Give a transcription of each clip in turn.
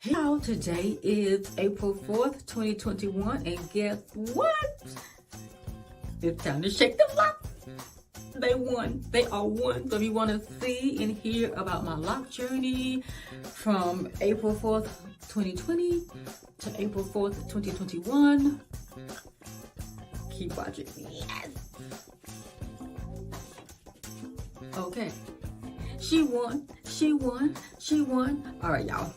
Hey y'all, today is April 4th, 2021, and guess what? It's time to shake the block. They won. They all won. So if you want to see and hear about my lock journey from April 4th, 2020 to April 4th, 2021, keep watching. Yes! Okay. She won. She won. She won. All right, y'all.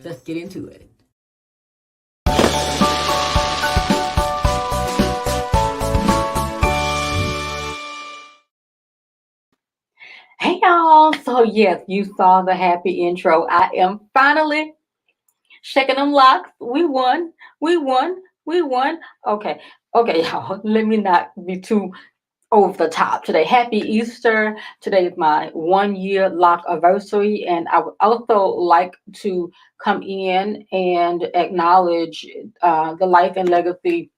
Let's get into it. Hey y'all, so yes, you saw the happy intro. I am finally shaking them locks. We won, we won, we won. Okay, y'all, let me not be too over the top today. Happy Easter. Today is my 1 year Locaversary, and I would also like to come in and acknowledge the life and legacy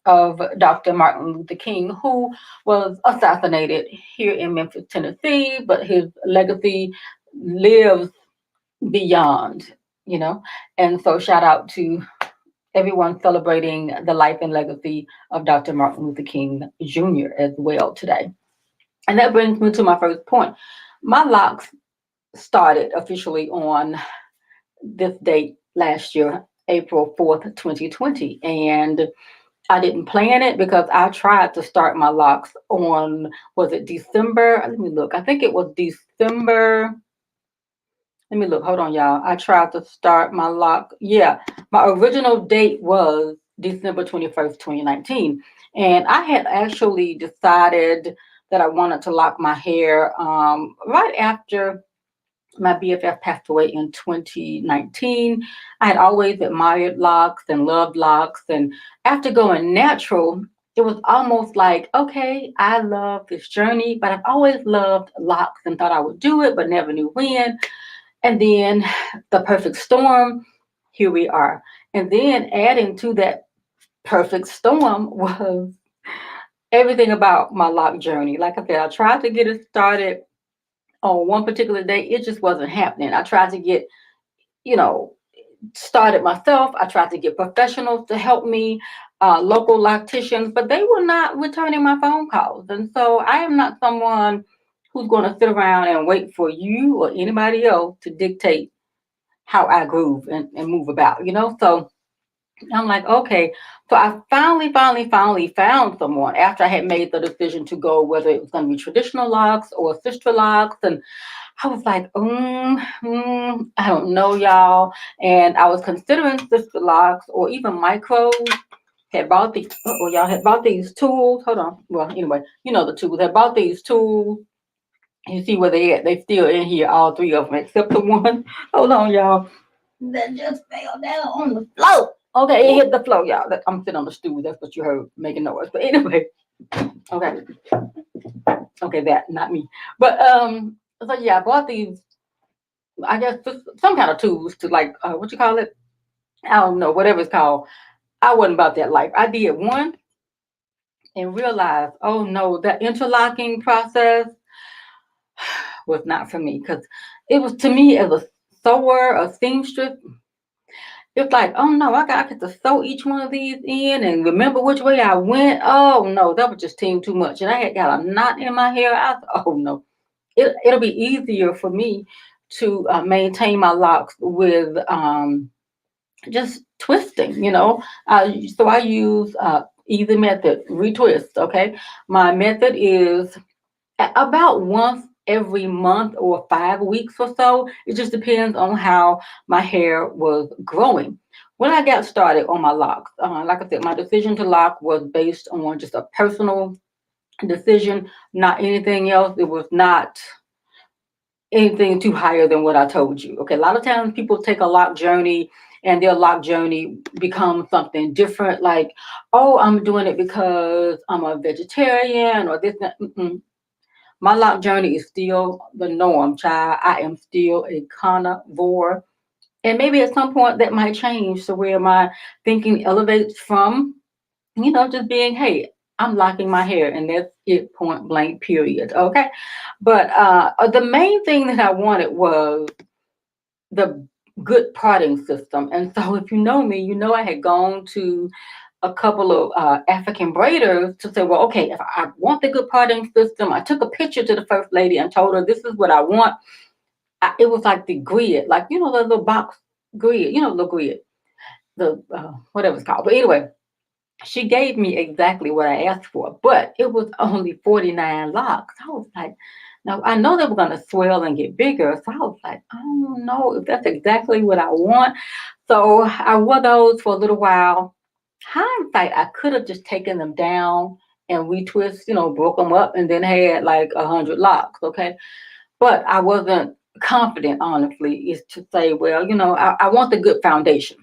of Dr. Martin Luther King, who was assassinated here in Memphis, Tennessee, but his legacy lives beyond, you know. And so shout out to everyone celebrating the life and legacy of Dr. Martin Luther King Jr. as well today. And that brings me to my first point. My locks started officially on this date last year, April 4th, 2020. And I didn't plan it because I tried to start my locks on, was it December? Let me look. I think it was December. Let me look. Hold on, y'all. I tried to start my lock. Yeah, my original date was December 21st, 2019. And I had actually decided that I wanted to lock my hair right after my BFF passed away in 2019. I had always admired locks and loved locks. And after going natural, it was almost like, okay, I love this journey, but I've always loved locks and thought I would do it, but never knew when. And then the perfect storm, here we are. And then adding to that perfect storm was everything about my lock journey. Like I said, I tried to get it started on one particular day. It just wasn't happening. I tried to get, you know, started myself. I tried to get professionals to help me, local locticians, but they were not returning my phone calls. And so I am not someone who's going to sit around and wait for you or anybody else to dictate how I groove and move about, you know? So I'm like, okay. So I finally found someone after I had made the decision to go, whether it was going to be traditional locks or sister locks. And I was like, I don't know, y'all. And I was considering sister locks or even micros. Had bought these, y'all had bought these tools. Hold on. Well, anyway, you know the tools. Had bought these tools. You see where they at? They still in here, all three of them, except the one. Hold on, y'all. That just fell down on the floor. Okay, it hit the floor, y'all. I'm sitting on the stool. That's what you heard making noise. But anyway, okay, that not me. But so yeah, I bought these. I guess some kind of tools to like what you call it? I don't know, whatever it's called. I wasn't about that life. I did one and realized, oh no, that interlocking process was not for me because it was to me as a sewer, a seamstress. It's like, oh no, I got to sew each one of these in and remember which way I went. Oh no, that was just too much. And I had got a knot in my hair. I thought, oh no, it'll be easier for me to maintain my locks with just twisting, you know. So I use easy method, retwist. Okay, my method is about once every month or 5 weeks or so. It just depends on how my hair was growing. When I got started on my locks, like I said, my decision to lock was based on just a personal decision, not anything else. It was not anything too higher than what I told you. Okay, a lot of times people take a lock journey and their lock journey becomes something different, like, oh, I'm doing it because I'm a vegetarian or this. My lock journey is still the norm, child. I am still a carnivore. And maybe at some point that might change to where my thinking elevates from, you know, just being, hey, I'm locking my hair and that's it, point blank, period. Okay. But the main thing that I wanted was the good parting system. And so if you know me, you know I had gone to a couple of African braiders to say, well, okay, if I want the good parting system, I took a picture to the first lady and told her this is what I want. It was like the grid, like, you know, the little box grid, you know, the grid, the whatever it's called. But anyway, she gave me exactly what I asked for, but it was only 49 locks. I was like, now I know they were going to swell and get bigger. So I was like, I don't know if that's exactly what I want. So I wore those for a little while. Hindsight, I could have just taken them down and retwist, you know, broke them up and then had like 100 locks. Okay. But I wasn't confident, honestly, is to say, well, you know, I want the good foundation.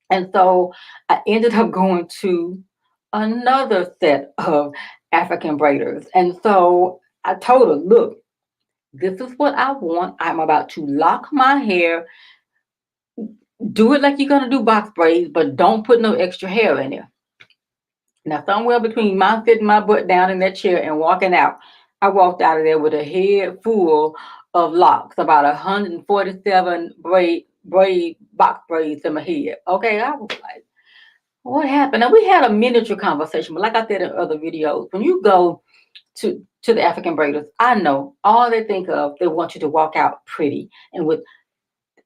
And so I ended up going to another set of African braiders. And so I told her, look, this is what I want. I'm about to lock my hair. Do it like you're going to do box braids, but don't put no extra hair in there. Now, somewhere between my sitting my butt down in that chair and walking out, I walked out of there with a head full of locks, about 147 braid box braids in my head. Okay, I was like, what happened? And we had a miniature conversation, but like I said in other videos, when you go to the African braiders, I know all they think of, they want you to walk out pretty and with,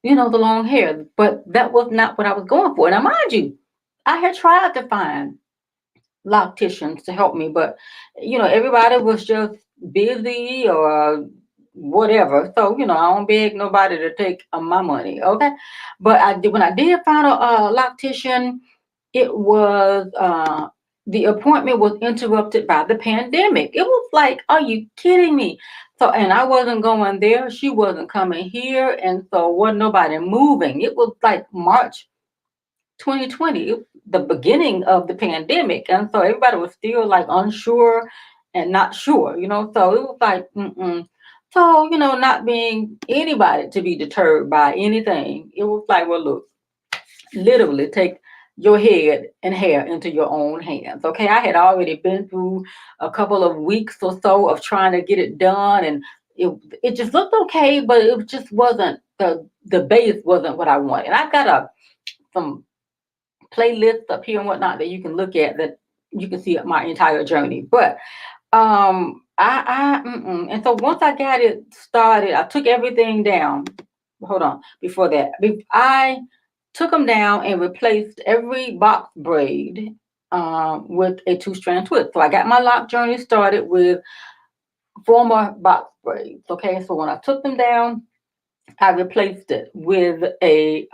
you know, the long hair. But that was not what I was going for. Now, mind you, I had tried to find locticians to help me, but you know, everybody was just busy or whatever. So, you know, I don't beg nobody to take my money, okay? But I did when I did find a loctician, it was the appointment was interrupted by the pandemic. It was like, are you kidding me? So, and I wasn't going there, she wasn't coming here, and so wasn't nobody moving. It was like March 2020, the beginning of the pandemic, and so everybody was still like unsure and not sure, you know. So it was like, so, you know, not being anybody to be deterred by anything, it was like, well, look, literally take your head and hair into your own hands. Okay, I had already been through a couple of weeks or so of trying to get it done, and it just looked okay, but it just wasn't the base wasn't what I wanted. And I've got some playlists up here and whatnot that you can look at, that you can see my entire journey. But and so once I got it started, I took everything down. Hold on, before that, I took them down and replaced every box braid with a 2-strand twist. So I got my lock journey started with former box braids. Okay, so when I took them down, I replaced it with a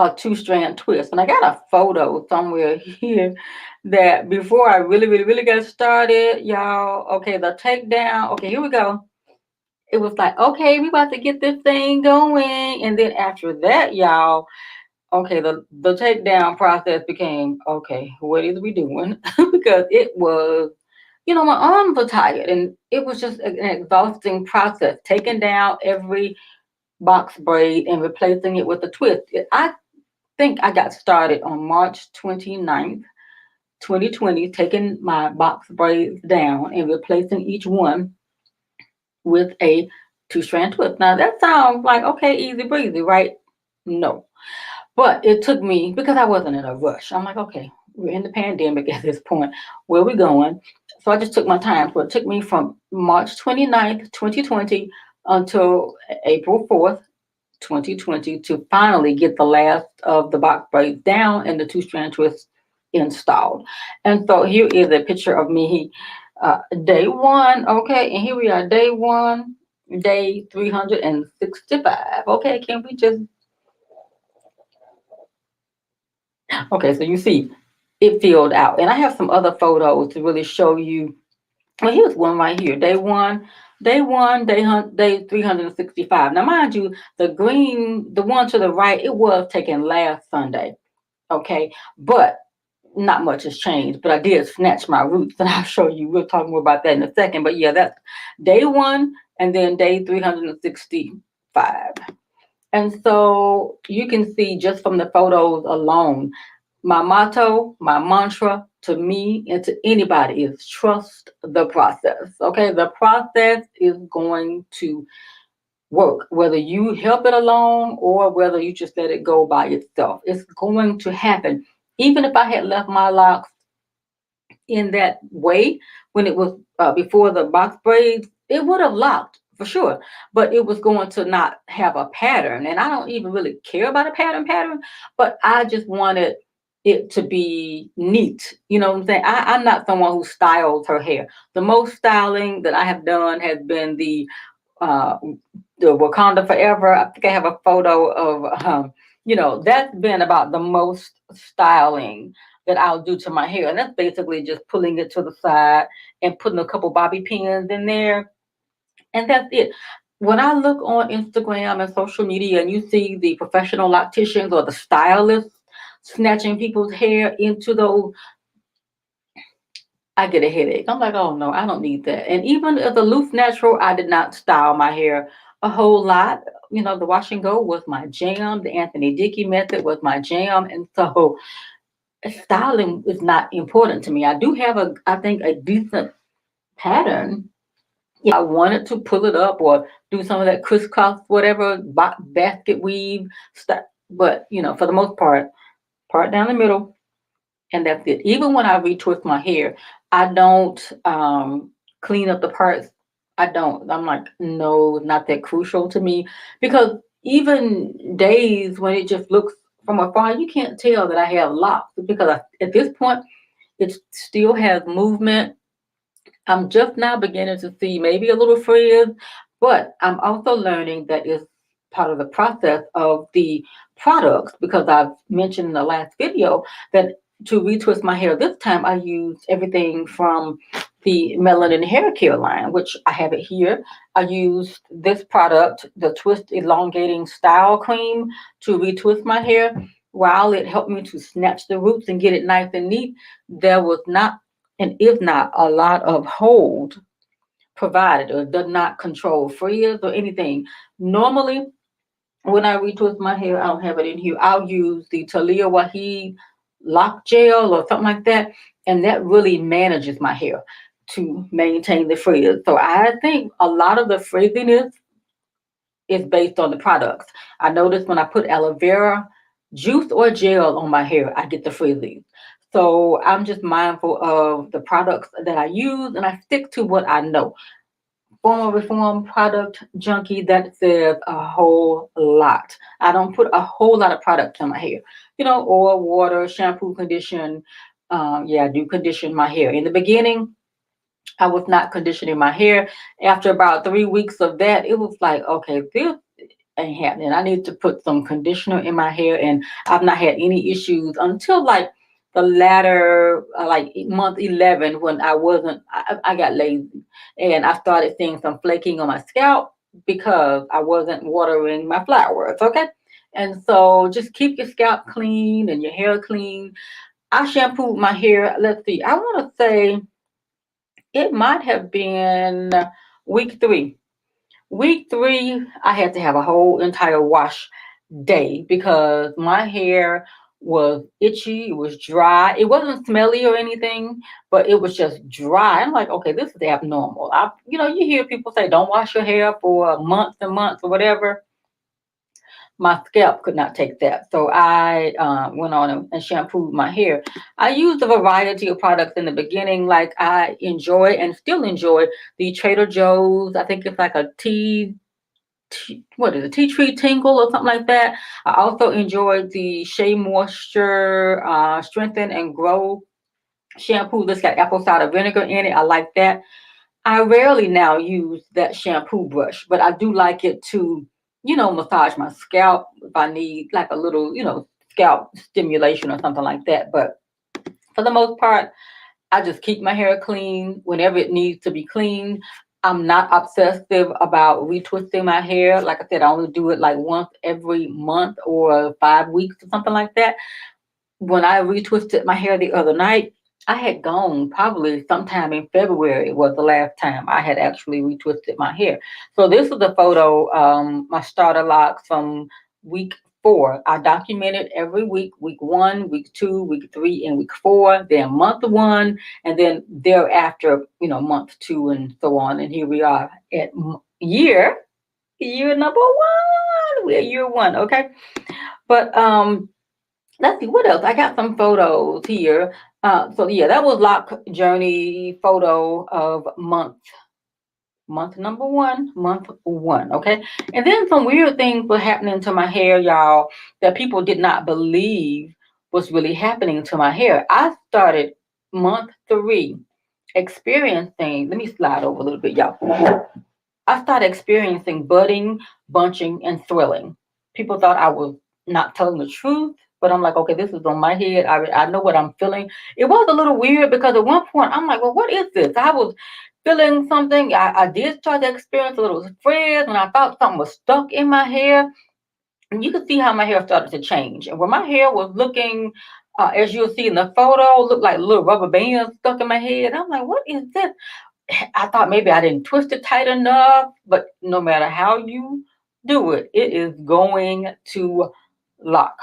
2-strand twist. And I got a photo somewhere here that before I really got started, y'all. Okay, the takedown. Okay, here we go. It was like, okay, we about to get this thing going. And then after that, y'all, okay, the takedown process became, okay, what is we doing? Because it was, you know, my arms were tired and it was just an exhausting process, taking down every box braid and replacing it with a twist. I think I got started on March 29th, 2020, taking my box braids down and replacing each one with a 2-strand twist. Now that sounds like, okay, easy breezy, right? No. But it took me, because I wasn't in a rush. I'm like, okay, we're in the pandemic at this point. Where are we going? So I just took my time. So it took me from March 29th, 2020 until April 4th, 2020 to finally get the last of the box braids down and the 2-strand twist installed. And so here is a picture of me day one. Okay, and here we are, day one, day 365. Okay, can we just, okay, so you see it filled out. And I have some other photos to really show you. Well, here's one right here, day one, day 365. Now, mind you, the green, the one to the right, it was taken last Sunday. Okay, but not much has changed. But I did snatch my roots, and I'll show you. We'll talk more about that in a second. But yeah, that's day one, and then day 365. And so you can see just from the photos alone, my motto, my mantra to me and to anybody is trust the process. Okay, the process is going to work, whether you help it along or whether you just let it go by itself. It's going to happen. Even if I had left my locks in that way when it was before the box braids, it would have locked for sure, but it was going to not have a pattern. And I don't even really care about a pattern, but I just wanted it to be neat. You know what I'm saying? I'm not someone who styles her hair. The most styling that I have done has been uh, the Wakanda Forever. I think I have a photo of, that's been about the most styling that I'll do to my hair. And that's basically just pulling it to the side and putting a couple bobby pins in there. And that's it. When I look on Instagram and social media and you see the professional locticians or the stylists snatching people's hair into those, I get a headache. I'm like, oh no, I don't need that. And even as a loose natural, I did not style my hair a whole lot. The wash and go was my jam. The Anthony Dickey method was my jam. And so styling is not important to me. I do have I think, a decent pattern. I wanted to pull it up or do some of that crisscross, whatever, basket weave stuff. But, for the most part down the middle, and that's it. Even when I retwist my hair, I don't clean up the parts. I don't. I'm like, no, not that crucial to me, because even days when it just looks from afar, you can't tell that I have locks because at this point it still has movement. I'm just now beginning to see maybe a little frizz, but I'm also learning that is part of the process of the products, because I've mentioned in the last video that to retwist my hair this time, I used everything from the Melanin hair care line, which I have it here. I used this product, the Twist Elongating Style Cream, to retwist my hair. While it helped me to snatch the roots and get it nice and neat, there was not and is not a lot of hold provided, or does not control frizz or anything. Normally, when I retwist my hair, I don't have it in here. I'll use the Talia Waheed lock gel or something like that, and that really manages my hair to maintain the frizz. So I think a lot of the frizziness is based on the products. I notice when I put aloe vera juice or gel on my hair, I get the frizzy. So I'm just mindful of the products that I use, and I stick to what I know. Former Reform product junkie, that says a whole lot. I don't put a whole lot of products in my hair. Oil, water, shampoo, condition. Yeah, I do condition my hair. In the beginning, I was not conditioning my hair. After about 3 weeks of that, it was like, okay, this ain't happening. I need to put some conditioner in my hair, and I've not had any issues until like the latter, like month 11, when I got lazy and I started seeing some flaking on my scalp because I wasn't watering my flowers. Okay. And so just keep your scalp clean and your hair clean. I shampooed my hair. Let's see. I want to say it might have been week 3. Week 3, I had to have a whole entire wash day because my hair was itchy, it was dry. It wasn't smelly or anything, but it was just dry. I'm like, okay, this is abnormal. You hear people say don't wash your hair for months and months or whatever. My scalp could not take that. So I went on and shampooed my hair. I used a variety of products in the beginning. Like, I enjoy and still enjoy the Trader Joe's. I think it's like a what is it, tea tree tingle or something like that. I also enjoyed the Shea Moisture Strengthen and Grow shampoo that's got apple cider vinegar in it. I like that. I rarely now use that shampoo brush, but I do like it to, massage my scalp if I need like a little, scalp stimulation or something like that. But for the most part, I just keep my hair clean whenever it needs to be clean. I'm not obsessive about retwisting my hair. Like I said, I only do it like once every month or 5 weeks or something like that. When I retwisted my hair the other night, I had gone probably sometime in February was the last time I had actually retwisted my hair. So this is a photo, my starter locks from week 4. I documented every week, week 1, week 2, week 3, and week 4, then month 1, and then thereafter, month 2, and so on. And here we are at year Year number one. We're year one, okay? But let's see what else. I got some photos here. So yeah, that was lock journey photo of month number one, month one, okay? And then some weird things were happening to my hair, y'all, that people did not believe was really happening to my hair. I started month three experiencing, let me slide over a little bit, y'all. I started experiencing budding, bunching, and thrilling. People thought I was not telling the truth, but I'm like, okay, this is on my head. I know what I'm feeling. It was a little weird because at one point I'm like, well, what is this? I was feeling something. I did start to experience a little frizz when I thought something was stuck in my hair. And you could see how my hair started to change. And when my hair was looking, as you'll see in the photo, looked like little rubber bands stuck in my head. I'm like, what is this? I thought maybe I didn't twist it tight enough, but no matter how you do it, it is going to lock.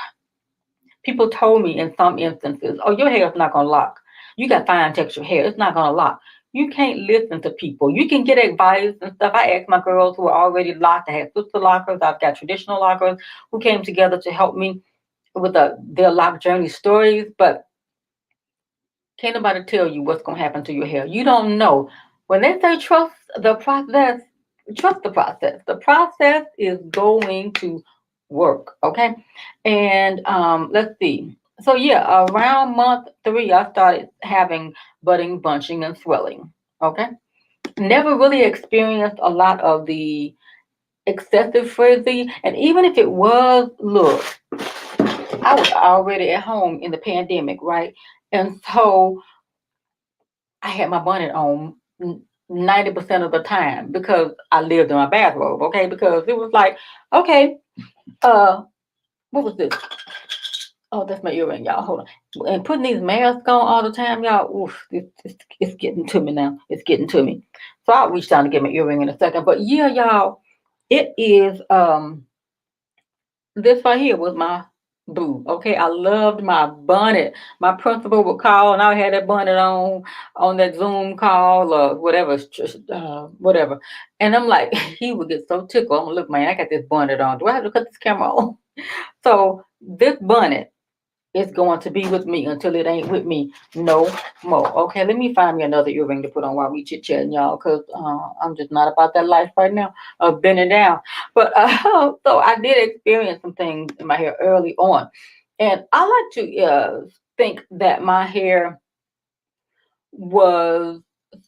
People told me in some instances, oh, your hair is not going to lock. You got fine texture hair. It's not going to lock. You can't listen to people. You can get advice and stuff. I asked my girls who are already locked. I had sister lockers. I've got traditional lockers who came together to help me with their lock journey stories. But can't nobody tell you what's going to happen to your hair. You don't know. When they say trust the process, trust the process. The process is going to work, okay? And let's see. So yeah, around month three, I started having budding, bunching, and swelling. Okay, never really experienced a lot of the excessive frizzy, and even if it was, look, I was already at home in the pandemic, right? And so I had my bonnet on 90% of the time because I lived in my bathrobe, okay? Because it was like, okay, uh, what was this? Oh, that's my earring, y'all. Hold on. And putting these masks on all the time, y'all, oof, it's getting to me now. It's getting to me. So I'll reach down to get my earring in a second. But yeah, y'all, it is this right here was my boo. Okay, I loved my bonnet. My principal would call, and I had that bonnet on that Zoom call or whatever, whatever. And I'm like, he would get so tickled. I'm like, look, man, I got this bonnet on. Do I have to cut this camera on? So this bonnet is going to be with me until it ain't with me no more. Okay, let me find me another earring to put on while we chit chatting, y'all, because I'm just not about that life right now of bending down. But so I did experience some things in my hair early on, and I like to think that my hair was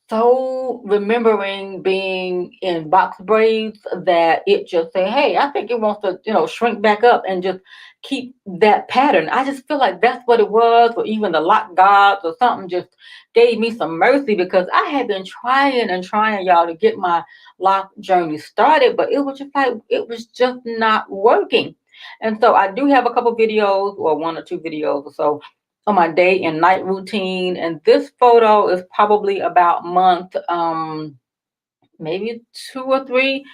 so remembering being in box braids that it just say, hey, I think it wants to, shrink back up and just keep that pattern. I just feel like that's what it was, or even the lock gods or something just gave me some mercy because I had been trying and trying, y'all, to get my lock journey started, but it was just like it was just not working. And so I do have a couple videos, or one or two videos or so, on my day and night routine. And this photo is probably about month maybe two or three,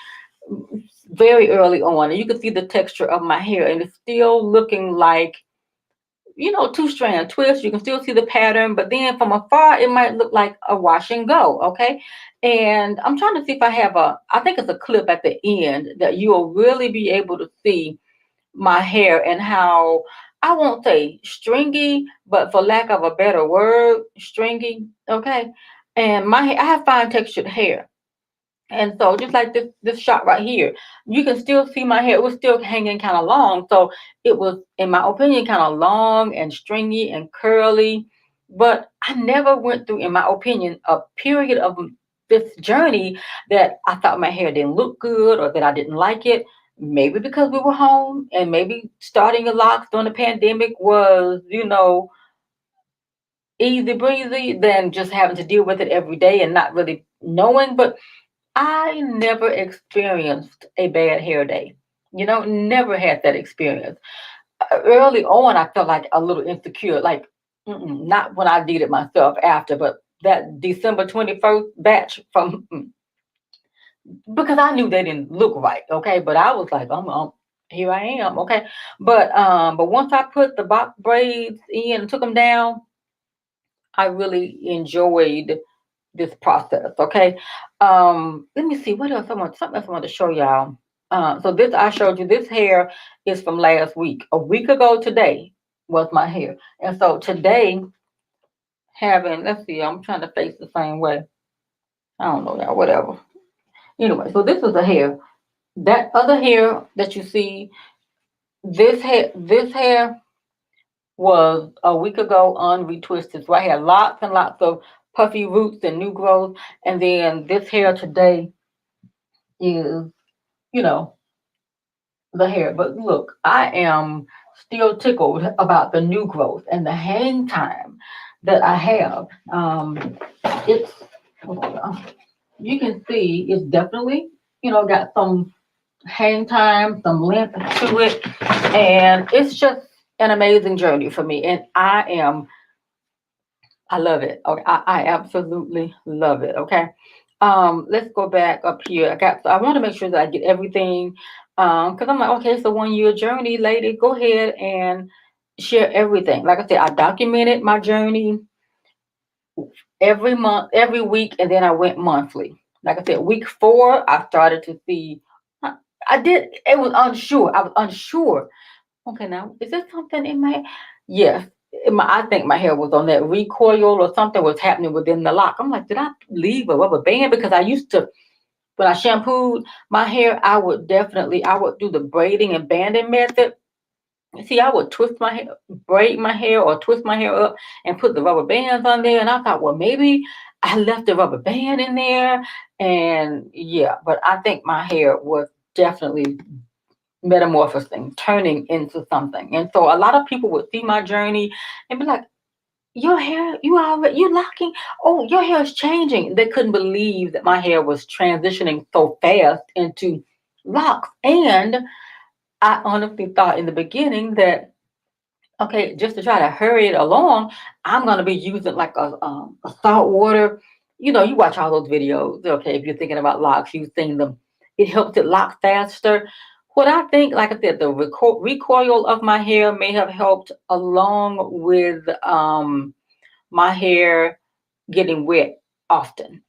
very early on. And you can see the texture of my hair, and it's still looking like, two strand twist. You can still see the pattern, but then from afar it might look like a wash and go. Okay, and I'm trying to see if I have I think it's a clip at the end that you'll really be able to see my hair and how, I won't say stringy, but for lack of a better word, stringy. Okay. And I have fine textured hair. And so just like this shot right here, you can still see my hair. It was still hanging kind of long. So it was, in my opinion, kind of long and stringy and curly. But I never went through, in my opinion, a period of this journey that I thought my hair didn't look good or that I didn't like it. Maybe because we were home, and maybe starting a locks during the pandemic was, easy breezy than just having to deal with it every day and not really knowing. But I never experienced a bad hair day. Never had that experience. Early on, I felt like a little insecure, like not when I did it myself after, but that December 21st batch from, because I knew they didn't look right, okay? But I was like, here I am, okay? But once I put the box braids in and took them down, I really enjoyed this process, okay? Let me see what else something else I want to show y'all. So this I showed you. This hair is from last week. A week ago today was my hair, and so today having. Let's see. I'm trying to face the same way. I don't know, y'all. Whatever. Anyway, so this is the hair. That other hair that you see, this hair was a week ago unretwisted. So I had lots and lots of puffy roots and new growth. And then this hair today is, you know, the hair. But look, I am still tickled about the new growth and the hang time that I have. It's, hold on, you can see it's definitely, got some hang time, some length to it. And it's just an amazing journey for me. And I love it. Okay, I absolutely love it. Okay. Let's go back up here. I want to make sure that I get everything. Because I'm like, okay, it's a 1 year journey, lady. Go ahead and share everything. Like I said, I documented my journey every month, every week, and then I went monthly. Like I said, week 4, I started to see. I did. It was unsure. I was unsure. Okay, now is there something in my? Yes, I think my hair was on that recoil or something was happening within the lock. I'm like, did I leave a rubber band? Because I used to, when I shampooed my hair, I would do the braiding and banding method. See, I would twist my hair, braid my hair, or twist my hair up and put the rubber bands on there. And I thought, well, maybe I left the rubber band in there. And yeah, but I think my hair was definitely metamorphosing, turning into something. And so a lot of people would see my journey and be like, your hair, you're locking. Oh, your hair is changing. They couldn't believe that my hair was transitioning so fast into locks. And I honestly thought in the beginning that, okay, just to try to hurry it along, I'm gonna be using like a salt water. You watch all those videos. Okay, if you're thinking about locks, you've seen them. It helps it lock faster. What I think, like I said, the recoil of my hair may have helped along with my hair getting wet often.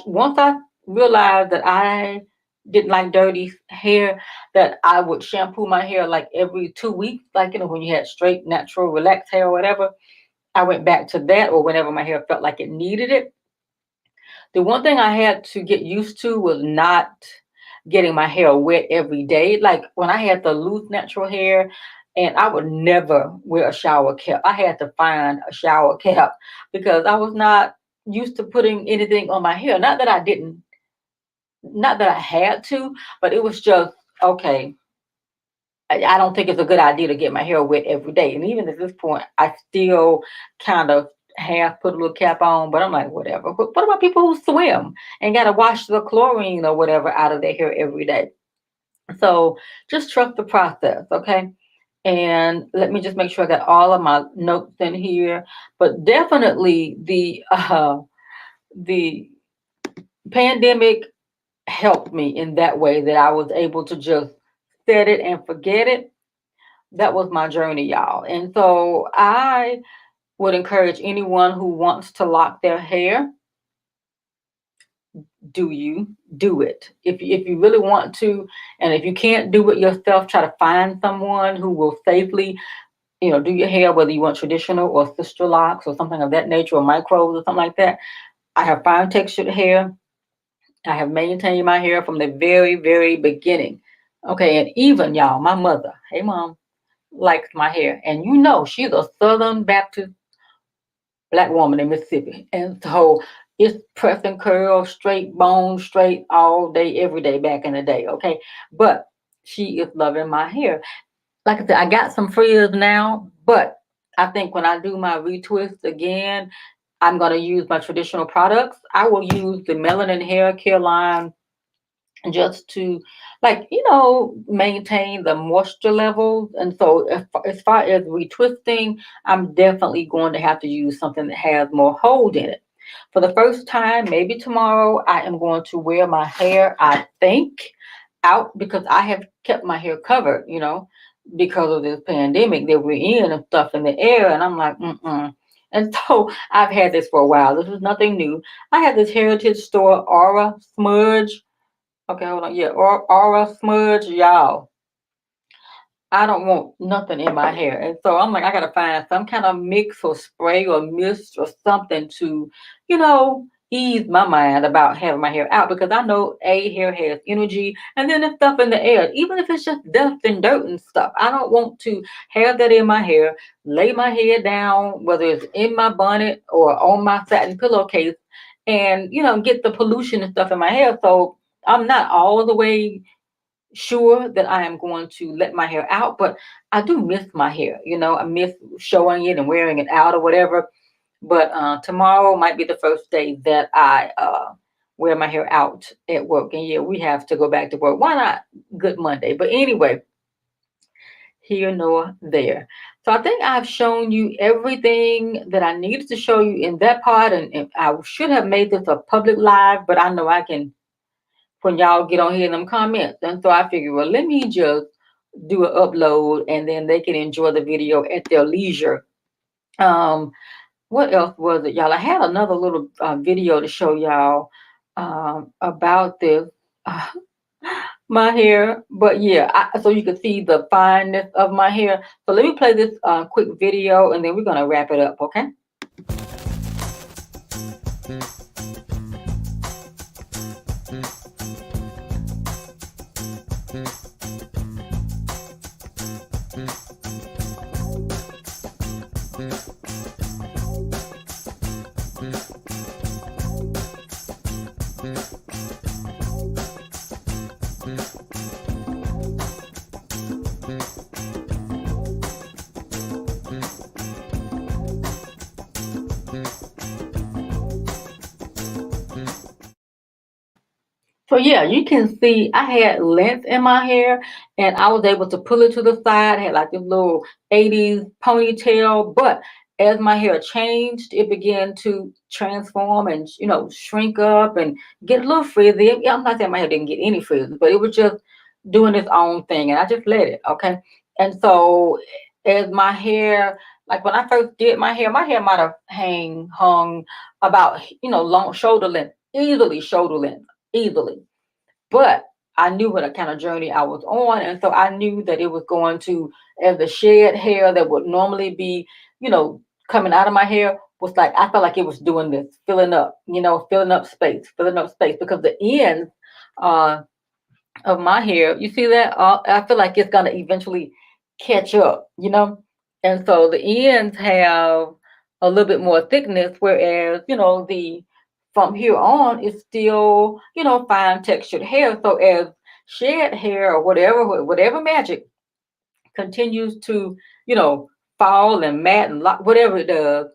Once I realized that I didn't like dirty hair, that I would shampoo my hair like every 2 weeks, like when you had straight, natural, relaxed hair or whatever. I went back to that, or whenever my hair felt like it needed it. The one thing I had to get used to was not getting my hair wet every day. Like when I had the loose natural hair, and I would never wear a shower cap. I had to find a shower cap because I was not used to putting anything on my hair. Not that I didn't, not that I had to, but it was just okay. I don't think it's a good idea to get my hair wet every day. And even at this point, I still kind of half put a little cap on, but I'm like, whatever. But what about people who swim and got to wash the chlorine or whatever out of their hair every day? So just trust the process, okay? And let me just make sure I got all of my notes in here. But definitely the pandemic helped me in that way, that I was able to just set it and forget it. That was my journey, y'all. And so I would encourage anyone who wants to lock their hair, do it. If you really want to, and if you can't do it yourself, try to find someone who will safely, do your hair, whether you want traditional or sister locks or something of that nature, or micros or something like that. I have fine textured hair. I have maintained my hair from the very, very beginning. Okay, and even y'all, my mother, hey mom, likes my hair. And she's a Southern Baptist Black woman in Mississippi. And so it's press and curl, straight bone, straight all day, every day back in the day. Okay. But she is loving my hair. Like I said, I got some frizz now, but I think when I do my retwist again, I'm going to use my traditional products. I will use the Melanin hair care line just to, like, maintain the moisture levels. And so as far as retwisting, I'm definitely going to have to use something that has more hold in it. For the first time, maybe tomorrow, I am going to wear my hair, I think, out, because I have kept my hair covered, because of this pandemic that we're in and stuff in the air. And I'm like, mm-mm. And so I've had this for a while. This is nothing new. I had this Heritage Store Aura smudge. Okay, hold on. Yeah, or aura smudge, y'all. I don't want nothing in my hair. And so I'm like, I gotta find some kind of mix or spray or mist or something to, ease my mind about having my hair out, because I know hair has energy, and then there's stuff in the air, even if it's just dust and dirt and stuff. I don't want to have that in my hair, lay my hair down, whether it's in my bonnet or on my satin pillowcase, and get the pollution and stuff in my hair. So I'm not all the way sure that I am going to let my hair out, but I do miss my hair. I miss showing it and wearing it out or whatever. But tomorrow might be the first day that I wear my hair out at work. And yeah, we have to go back to work. Why not? Good Monday. But anyway, here nor there. So I think I've shown you everything that I needed to show you in that part. And I should have made this a public live, but I know I can when y'all get on here in them comments. And so I figure, well, let me just do an upload and then they can enjoy the video at their leisure. What else was it, y'all? I had another little video to show y'all about this. Uh, my hair, but yeah, so you can see the fineness of my hair. So let me play this quick video and then we're gonna wrap it up, okay? So yeah, you can see I had length in my hair and I was able to pull it to the side. I had like this little 80s ponytail, but as my hair changed, it began to transform and shrink up and get a little frizzy. Yeah, I'm not saying my hair didn't get any frizz, but it was just doing its own thing and I just let it, okay? And so as my hair, like when I first did my hair might have hung about long shoulder length, easily shoulder length, easily. But I knew what kind of journey I was on. And so I knew that it was going to, as the shed hair that would normally be, coming out of my hair was like, I felt like it was doing this, filling up space because the ends uh, of my hair, you see that? I feel like it's going to eventually catch up. And so the ends have a little bit more thickness, whereas, the from here on is still, fine textured hair. So as shed hair or whatever magic continues to, you know, fall and mat and lock, whatever it does,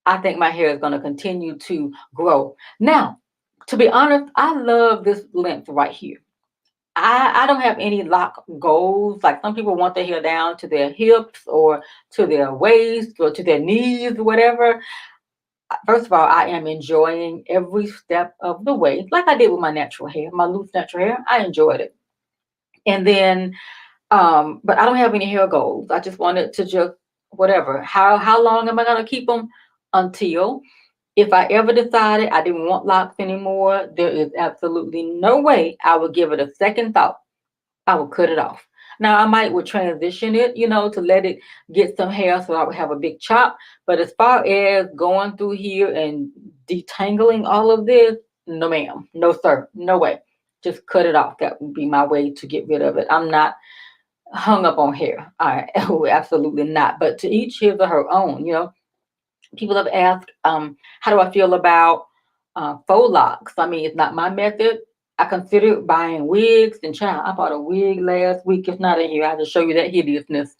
I think my hair is going to continue to grow. Now, to be honest, I love this length right here. I don't have any lock goals. Like some people want their hair down to their hips or to their waist or to their knees or whatever. First of all, I am enjoying every step of the way, like I did with my natural hair, my loose natural hair. I enjoyed it. And then, but I don't have any hair goals. I just wanted to just whatever. How long am I gonna keep them? Until if I ever decided I didn't want locks anymore, there is absolutely no way I would give it a second thought. I would cut it off. Now I might would transition it, to let it get some hair so I would have a big chop. But as far as going through here and detangling all of this, no ma'am, no sir, no way. Just cut it off. That would be my way to get rid of it. I'm not hung up on hair. I absolutely not. But to each his or her own. People have asked, how do I feel about faux locks? I mean, it's not my method. I considered buying wigs, and child, I bought a wig last week. It's not in here. I have to show you that hideousness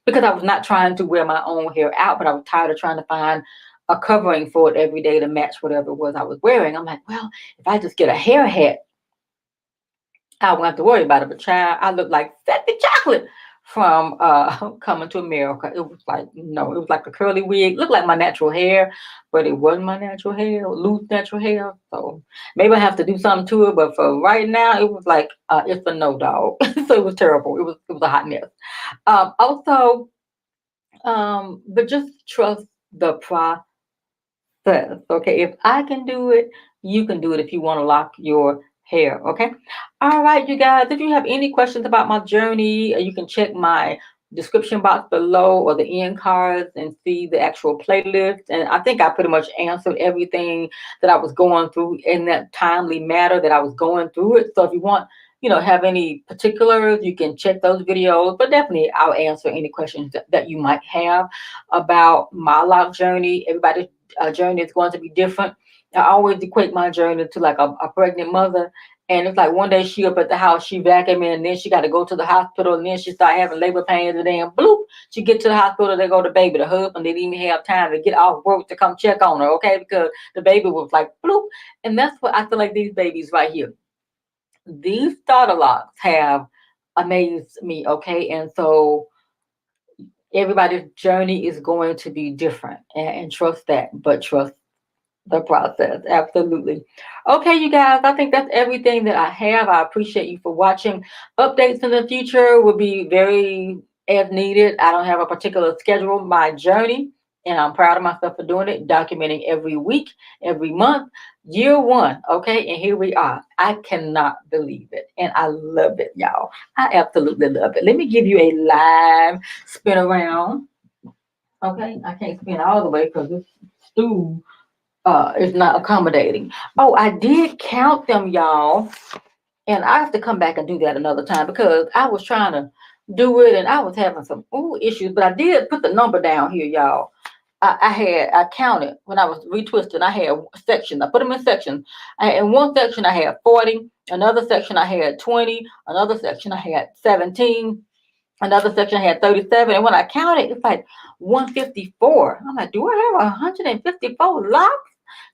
because I was not trying to wear my own hair out, but I was tired of trying to find a covering for it every day to match whatever it was I was wearing. I'm like, well, if I just get a hair hat, I won't have to worry about it. But child, I look like Fetty Chocolate from Coming to America. It was like, no, it was like a curly wig. Looked like my natural hair, but it wasn't my natural hair, loose natural hair. So maybe I have to do something to it. But for right now, it was like it's a no dog. So it was terrible. It was a hot mess. Also, but just trust the process. Okay, if I can do it, you can do it if you want to lock your hair. Okay. All right, you guys. If you have any questions about my journey, you can check my description box below or the end cards and see the actual playlist. And I think I pretty much answered everything that I was going through in that timely matter that I was going through it. So if you want, have any particulars, you can check those videos. But definitely, I'll answer any questions that you might have about my lock journey. Everybody's journey is going to be different. I always equate my journey to like a pregnant mother. And it's like one day she up at the house, she vacuuming, and then she got to go to the hospital, and then she start having labor pains, and then bloop, she get to the hospital, they go to baby. The husband didn't even have time to get off work to come check on her, okay? Because the baby was like bloop. And that's what I feel like these babies right here. These starter locks have amazed me, okay? And so everybody's journey is going to be different, and trust that, but trust the process. Absolutely. Okay, you guys, I think that's everything that I have. I appreciate you for watching. Updates in the future will be very as needed. I don't have a particular schedule. My journey, and I'm proud of myself for doing it, documenting every week, every month, year one. Okay, and here we are. I cannot believe it, and I love it, y'all. I absolutely love it. Let me give you a live spin around. Okay, I can't spin all the way because this stool is not accommodating. Oh, I did count them, y'all, and I have to come back and do that another time because I was trying to do it and I was having some issues, but I did put the number down here, y'all. I counted when I was retwisting. I had sections. I put them in sections. In one section I had 40, another section I had 20, another section I had 17, another section I had 37, and when I counted, it's like 154. I'm like, do I have 154 locks?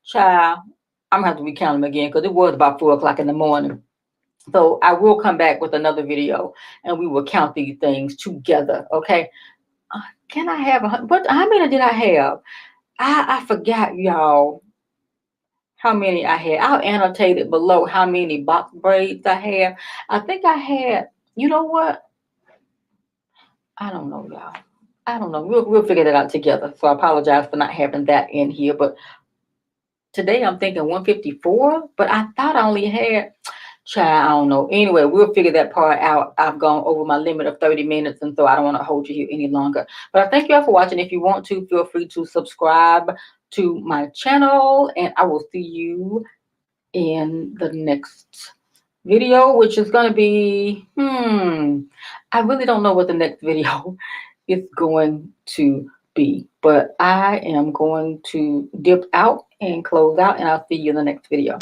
Child, I'm gonna have to recount them again because it was about 4 o'clock in the morning. So I will come back with another video and we will count these things together. Okay. Can I have how many did I have? I forgot, y'all, how many I had. I'll annotate it below how many box braids I have. I think I had, you know what? I don't know, y'all. I don't know. We'll figure that out together. So I apologize for not having that in here. But today I'm thinking 154, but I thought I only had, child, I don't know. Anyway, we'll figure that part out. I've gone over my limit of 30 minutes, and so I don't want to hold you here any longer. But I thank you all for watching. If you want to, feel free to subscribe to my channel, and I will see you in the next video, which is going to be, I really don't know what the next video is going to be, but I am going to dip out and close out, and I'll see you in the next video.